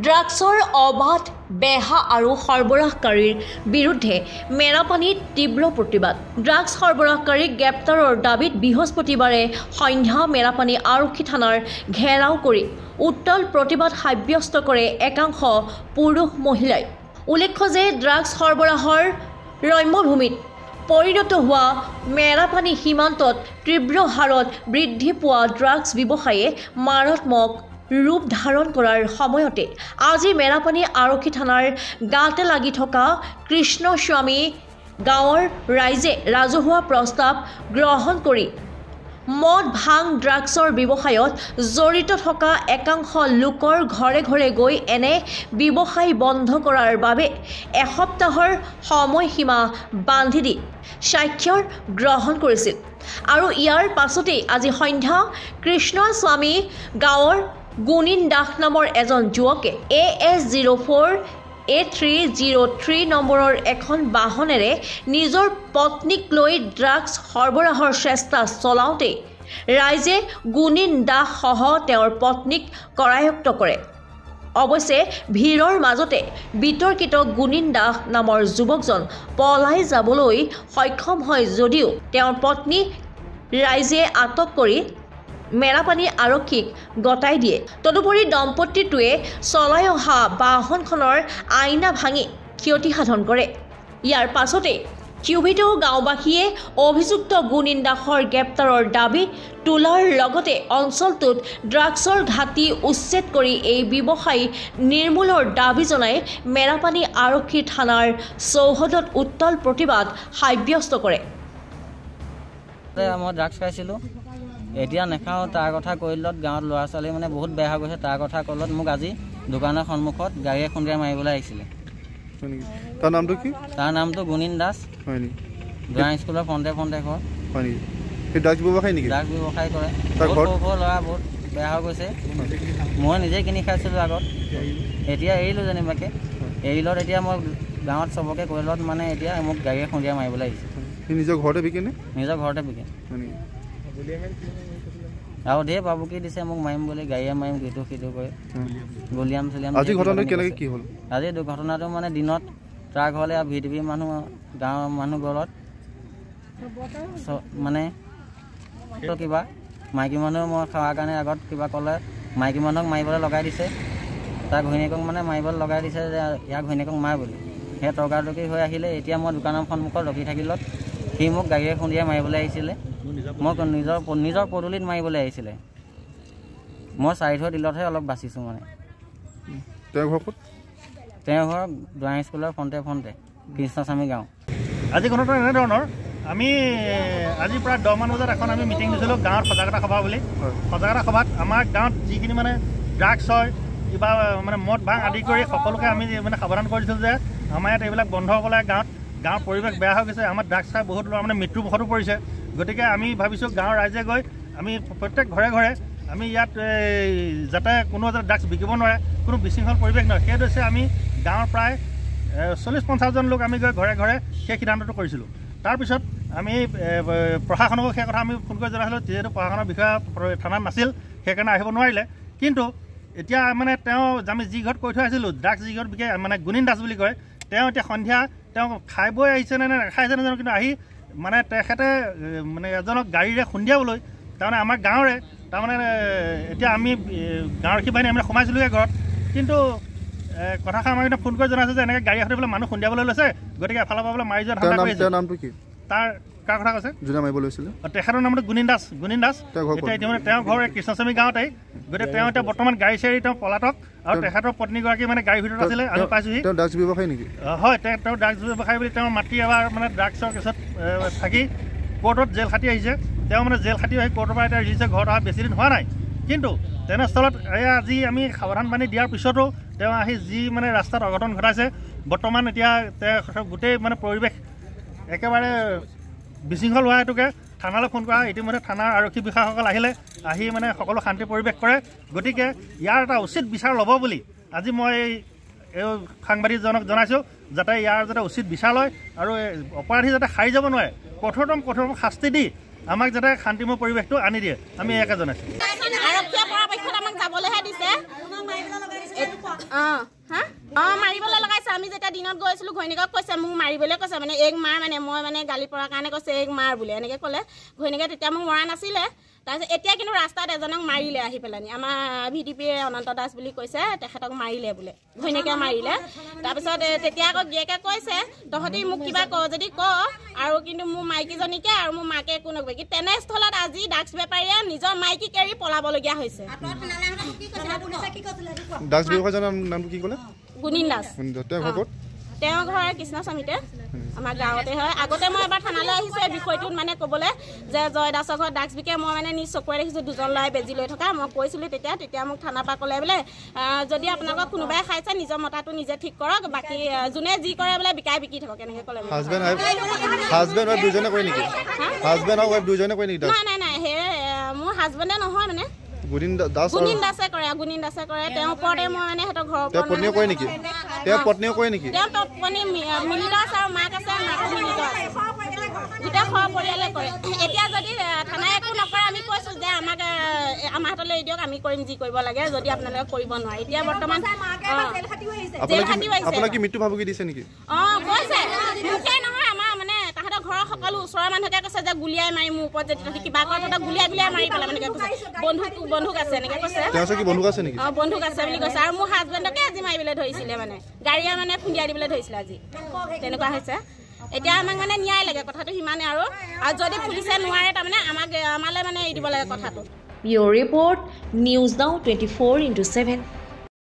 ড্ৰাগছৰ অবাধ বেহা আৰু সৰবৰাহকাৰীৰ বিৰুদ্ধে মেৰাপানীত তীব্ৰ প্ৰতিবাদ। ড্ৰাগছ সৰবৰাহকাৰীক গ্ৰেপ্তাৰৰ দাবীত বৃহস্পতিবাৰে সন্ধ্যা মেৰাপানী আৰক্ষী থানাৰ ঘেৰাও কৰি উত্তাল প্ৰতিবাদ সাব্যস্ত কৰে একাংশ পুৰুষ মহিলাই। উল্লেখ্য যে ড্ৰাগছ সৰবৰাহৰ ৰম্যভূমিত পৰিণত হোৱা মেৰাপানী সীমান্তত তীব্ৰ হাৰত বৃদ্ধি পোৱা ড্ৰাগছ ব্যৱসায়ে মাৰাত্মক ৰূপ ধাৰণ কৰাৰ সময়তে আজি মেৰাপানী আৰক্ষী থানাৰ গাতে লাগি থকা কৃষ্ণস্বামী গাঁৱৰ ৰাইজে ৰাজহুৱা প্ৰস্তাৱ গ্ৰহণ কৰি মদ ভাং ড্ৰাগছৰ ব্যৱসায়ত জড়িত থকা একাংশ লোকৰ ঘৰে ঘৰে গৈ এনে ব্যৱসায় বন্ধ কৰাৰ বাবে এসপ্তাহৰ সময়সীমা বান্ধি দি স্বাক্ষৰ গ্ৰহণ কৰিছিল আৰু ইয়াৰ পাছতেই আজি সন্ধ্যা কৃষ্ণস্বামী গাঁৱৰ গুণীন দাস নামৰ এজন যুৱকে AS04A303 নম্বৰৰ এখন বাহনেৰে নিজৰ পত্নীক লৈ ড্ৰাগছ সৰবৰাহৰ চেষ্টা চলাওঁতে ৰাইজে গুণীন দাস সহ তেওঁৰ পত্নীক কৰায়ত্ব কৰে। অৱশ্যে ভিৰৰ মাজতে বিতৰ্কিত গুণীন দাস নামৰ যুৱকজন পলাই যাবলৈ সক্ষম হয় যদিও তেওঁৰ পত্নী ৰাইজে আটক কৰি মেৰাপানী আৰক্ষীক গতাই দিয়ে। তদুপৰি দম্পতীটোৱে চলাই অহা বাহনখনৰ আইনা ভাঙি ক্ষতিসাধন কৰে। ইয়াৰ পাছতে ক্ষোভিত গাঁওবাসীয়ে অভিযুক্ত গুণীন দাসৰ গ্ৰেপ্তাৰৰ দাবী তোলাৰ লগতে অঞ্চলটোত ড্ৰাগছৰ ঘাটি উচ্ছেদ কৰি এই ব্যৱসায় নিৰ্মূলৰ দাবী জনাই মেৰাপানী আৰক্ষী থানাৰ চৌহদত উত্তাল প্ৰতিবাদ সাব্যস্ত কৰে। মই ড্ৰাগছ খাইছিলোঁ, এতিয়া নাখাওঁ, তাৰ কথা কৰিলত গাঁৱত ল'ৰা ছোৱালী মানে বহুত বেয়া হৈ গৈছে। তাৰ কথা ক'লত মোক আজি দোকানৰ সন্মুখত গাড়ীয়ে খুন্দিয়াই মাৰিবলৈ আহিছিলে। তাৰ নামটো কি? তাৰ নামটো গুণীন দাস। হয় নেকি? ড্ৰাইং স্কুলৰ ফ্ৰণ্টে ঘৰ। হয় নেকি? সেই ড্ৰাগছ ব্যৱসায় নেকি? ড্ৰাগছ ব্যৱসায় কৰে। বহুত সৰু ল'ৰা বহুত বেয়া হৈ গৈছে। মই নিজে কিনি খাইছিলোঁ আগত, এতিয়া এৰিলোঁ যেনিবাকে। এৰিলত এতিয়া মই গাঁৱত চবকে কৰিলত মানে এতিয়া মোক গাড়ীয়ে খুন্দিয়াই মাৰিবলৈ আহিছে। নিজৰ ঘৰতে বিকেনে? নিজৰ ঘৰতে বিকে। আৰু ঢেৰ পাবুকি দিছে মোক মাৰিম বুলি, গাড়ীয়ে মাৰিম সিটো সিটো কৰি গলিয়াম চলিয়াম। আজি ঘটনাটো কেনেকৈ কি হ'ল? আজি দুৰ্ঘটনাটো মানে দিনত ট্ৰাক হ'লে আৰু VTV মানুহ গাঁৱৰ মানুহ গলত মানে কিবা মাইকী মানুহ মই খোৱাৰ কাৰণে আগত কিবা ক'লে মাইকী মানুহক মাৰিবলৈ লগাই দিছে। তাৰ ঘৈণীয়েকক মানে মাৰিবলৈ লগাই দিছে যে ইয়াক ঘৈণীয়েকক মাৰ বুলি। সেই তৰ্কাতৰ্কি হৈ আহিলে। এতিয়া মই দোকানৰ সন্মুখত ৰখি থাকিলত সি মোক গাড়ীয়ে খুন্দিয়াই মাৰিবলৈ আহিছিলে। মই নিজৰ পদূলিত মাৰিবলৈ আহিছিলে। মই চাৰি থৈ দিলতহে অলপ বাচিছোঁ মানে। তেওঁৰ ঘৰ ক'ত? তেওঁৰ ঘৰ ড্ৰাইং স্কুলৰ ফ্ৰণ্টে কৃষ্ণস্বামী গাঁও। আজি ঘটনাটো এনেধৰণৰ, আমি আজি প্ৰায় 10 মান বজাত এখন আমি মিটিং দিছিলোঁ গাঁৱত সজাগতা সভা বুলি। সজাগতা সভাত আমাৰ গাঁৱত যিখিনি মানে ড্ৰাগছ হয়, কিবা মানে মদ ভাং আদি কৰি সকলোকে আমি মানে সাৱধান কৰি দিছিলোঁ যে আমাৰ ইয়াত এইবিলাক বন্ধ হ'বলৈ গাঁৱৰ পৰিৱেশ বেয়া হৈ গৈছে। আমাৰ ড্ৰাগছ খাই বহুত ল'ৰা মানে মৃত্যুৰ মুখতো পৰিছে। গতিকে আমি ভাবিছোঁ গাঁৱৰ ৰাইজে গৈ আমি প্ৰত্যেক ঘৰে ঘৰে আমি ইয়াত যাতে কোনো ড্ৰাগছ বিকিব নোৱাৰে, কোনো বিশৃংখল পৰিৱেশ নহয়, সেই দৃশ্যে আমি গাঁৱৰ প্ৰায় 40-50জন লোক আমি গৈ ঘৰে ঘৰে সেই সিদ্ধান্তটো কৰিছিলোঁ। তাৰপিছত আমি প্ৰশাসনকো সেই কথা আমি ফোন কৰি জনাইছিলোঁ, যিহেতু প্ৰশাসনৰ বিষয়া থানাত নাছিল সেইকাৰণে আহিব নোৱাৰিলে। কিন্তু এতিয়া মানে তেওঁ আমি যি ঘৰত কৈ থৈ আহিছিলোঁ ড্ৰাগছ যি ঘৰত বিকে মানে গুণীন দাস বুলি কয়, তেওঁ এতিয়া সন্ধিয়া তেওঁ খাই বৈ আহিছে নে নাখাইছে নাজানো, কিন্তু আহি মানে তেখেতে মানে এজনক গাড়ীৰে খুন্দিয়াবলৈ তাৰমানে আমাৰ গাঁৱৰে তাৰমানে এতিয়া আমি গাঁৱৰক্ষী বাহিনী আমি সোমাইছিলোঁগৈ ঘৰত। কিন্তু কথাষাৰ আমাক ফোন কৰি জনাইছে যে এনেকৈ গাড়ী এখন বোলে মানুহ খুন্দিয়াবলৈ লৈছে, গতিকে এফালৰ পৰা বোলে মাৰি যোৱা ধান্দা কৰিছে। নামটো কি? তাৰ কাৰ কথা কৈছে? যোনে মাৰিব লৈছিলে তেখেতৰ নামটো গুণীন দাস। এতিয়া ইতিমধ্যে তেওঁৰ ঘৰ কৃষ্ণস্বামী গাঁৱতেই। গতিকে তেওঁ এতিয়া বৰ্তমান গাড়ী চাৰি তেওঁ পলাতক আৰু তেখেতৰ পত্নীগৰাকী মানে গাড়ীৰ ভিতৰত আছিলে। আমি পাইছোঁহি। তেওঁ ড্ৰাগছ ব্যৱসায় নেকি? হয়, তেওঁ ড্ৰাগছ ব্যৱসায়ী বুলি তেওঁৰ মাতৃ এবাৰ মানে ড্ৰাগছৰ কেছত থাকি কোৰ্টত জেল খাটি আহিছে। তেওঁ মানে জেল খাটি আহি কোৰ্টৰ পৰা এতিয়া ৰিলিজে ঘৰত অহা বেছিদিন হোৱা নাই। কিন্তু তেনেস্থলত আজি আমি সাৱধান বাণী দিয়াৰ পিছতো তেওঁ আহি যি মানে ৰাস্তাত অঘটন ঘটাইছে, বৰ্তমান এতিয়া গোটেই মানে পৰিৱেশ একেবাৰে বিশৃংখল হোৱা হেতুকে থানালৈ ফোন কৰা। ইতিমধ্যে থানাৰ আৰক্ষী বিষয়াসকল আহিলে, আহি মানে সকলো শান্তি পৰিৱেশ কৰে। গতিকে ইয়াৰ এটা উচিত বিচাৰ ল'ব বুলি আজি মই এই সাংবাদিকজনক জনাইছোঁ, যাতে ইয়াৰ যাতে উচিত বিচাৰ লয় আৰু অপৰাধী যাতে সাৰি যাব নোৱাৰে, কঠোৰতম শাস্তি দি আমাক যাতে শান্তিময় পৰিৱেশটো আনি দিয়ে, আমি এয়াকে জনাইছোঁ। মাৰিবলৈ লগাইছে আমি যেতিয়া দিনত গৈছিলোঁ ঘৈণীয়েকক কৈছে মোক মাৰিবলৈ কৈছে মানে এক মাৰ মানে মই মানে গালি পৰাৰ কাৰণে কৈছে এক মাৰ বুলি এনেকৈ ক'লে ঘৈণীয়েকে তেতিয়া মোক মৰা নাছিলে তাৰপিছত এতিয়া কিন্তু ৰাস্তাত এজনক মাৰিলে আহি পেলানি আমাৰ VDP অনন্ত দাস বুলি কৈছে তেখেতক মাৰিলে বোলে ঘৈণীয়েকে মাৰিলে তাৰপিছত তেতিয়া আকৌ গিয়েকে কৈছে তহঁতি মোক কিবা ক যদি ক আৰু কিন্তু মোৰ মাইকীজনীকে আৰু মোৰ মাকে একো নকবে কি তেনেস্থলত আজি ড্ৰাগছ বেপাৰীয়ে নিজৰ মাইকী কেৰি পলাবলগীয়া হৈছে ড্ৰাগছ ব্যৱসায়ীজনৰ নামটো কি ক'লে গুণিন দাস তেওঁৰ ঘৰ কৃষ্ণস্বামীতে আমাৰ গাঁৱতে হয় আগতে মই এবাৰ থানালৈ আহিছোঁ এই বিষয়টোত মানে ক'বলৈ যে জয় দাসৰ ঘৰত ড্ৰাগছ বিকে মই মানে নিজ চকুৰে দেখিছোঁ দুজন ল'ৰাই বেজি লৈ থকা মই কৈছিলোঁ তেতিয়া মোক থানাৰ পৰা ক'লে বোলে যদি আপোনালোকক কোনোবাই খাইছে নিজৰ মতাটো নিজে ঠিক কৰক বাকী যোনে যি কৰে বোলে বিকি থাকক এনেকৈ ক'লে নাই সেই মোৰ হাজবেণ্ডে নহয় মানে গুণিন দাসে কৰে তেওঁৰ ওপৰতে মই মানে সিহঁতৰ ঘৰৰ তেওঁ পত্নীয়ে কৰে নেকি তেওঁ পত্নী মিলি দাস আৰু মাক আছে গোটেই সহ পৰিয়ালে কৰে এতিয়া যদি থানাই একো নকৰে আমি কৈছোঁ যে আমাক আমাৰ হাতলৈ এৰি দিয়ক আমি কৰিম যি কৰিব লাগে যদি আপোনালোকে কৰিব নোৱাৰে এতিয়া বৰ্তমান মৃত্যু ভাবুকি দিছে নেকি কৈছে মোকে নহয় আমাৰ মানে তাহাঁতৰ ঘৰৰ সকলো ওচৰৰ মানুহে কৈছে যে গুলিয়াই মাৰি মোৰ ওপৰত যদি কিবা কৰে তহঁতক গুলিয়াই মাৰি পেলাই মানে কৈছে বন্ধুক আছে এনেকৈ কৈছে বন্ধুক আছে বুলি কৈছে আৰু মোৰ হাজবেণ্ডকে আজি মাৰিবলৈ ধৰিছিলে মানে গাড়ীয়ে মানে খুন্দিয়াই দিবলৈ ধৰিছিলে আজি তেনেকুৱা হৈছে এতিয়া আমাক মানে ন্যায় লাগে কথাটো সিমানে আৰু যদি পুলিচে নোৱাৰে তাৰমানে আমালৈ মানে এৰি দিব লাগে কথাটো Your report, News Now 24/7